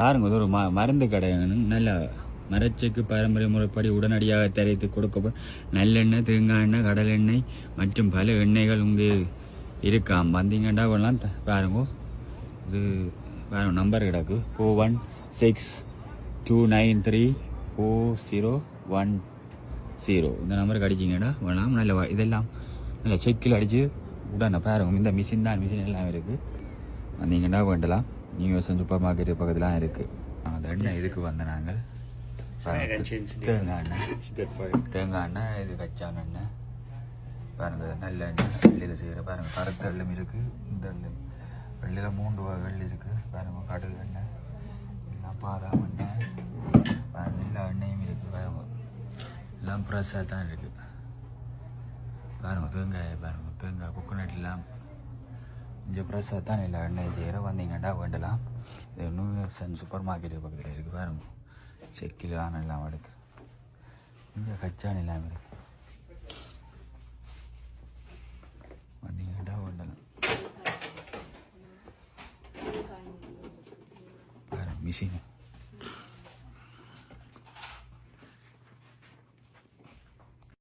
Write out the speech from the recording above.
பாருங்க இது ஒரு மருந்து கடை நல்ல மரச்செக்கு பாரம்பரிய முறைப்படி உடனடியாக தயாரித்து கொடுக்கப்படும் நல்லெண்ணெய், தேங்காய் எண்ணெய், கடல் எண்ணெய் மற்றும் பல எண்ணெய்கள் இங்கே இருக்காம். வந்தீங்கன்னா கொள்ளலாம். பாருங்க இது பாருங்க நம்பர் கிடக்கு 4162934010. இந்த நம்பருக்கு அடிச்சிங்கன்னா வேணாம். நல்ல இதெல்லாம் நல்ல செக்கில் அடித்து உடனே பாருங்க. இந்த மிஷின் தான் மிஷின் எல்லாம் இருக்குது. வந்தீங்கன்னா வேண்டலாம். நியூஸ் சூப்பர் மார்க்கெட்டு பக்கத்துலாம் இருக்குது. அந்த எண்ணெய் இதுக்கு வந்த நாங்கள் தேங்காய் எண்ணெய் இது கச்சான எண்ணெய் பாருங்க. நல்ல எண்ணெய் வெள்ளியில் செய்கிற பாருங்க. கருத்து எள்ளும் இருக்குது. இந்த எள்ளும் வெள்ளியில் 3 வகைகள் இருக்குது பாருங்க. கடுகு எண்ணெய் எல்லாம் பாதாம் எண்ணெய் பாருங்க. எல்லா எண்ணெயும் இருக்குது பாருங்க. எல்லாம் ஃப்ரெஷ்ஷாக தான் இருக்குது பாருங்க. தேங்காய் பாருங்க. தேங்காய் கொக்கனட் எல்லாம் இங்கே ஃப்ரெஷ்ஷாக தான் எல்லா எண்ணெயும் செய்கிற. வந்தீங்கன்னா வேண்டலாம். இது நியூ சூப்பர் மார்க்கெட்டு பக்கத்தில் இருக்குது பாருங்க. செக்கில் எல்லாம் எடுக்கு. இங்கே கச்சான் எல்லாம் இருக்கு. வந்தீங்கன்னா வேண்டலாம். பாருங்க மிஷின்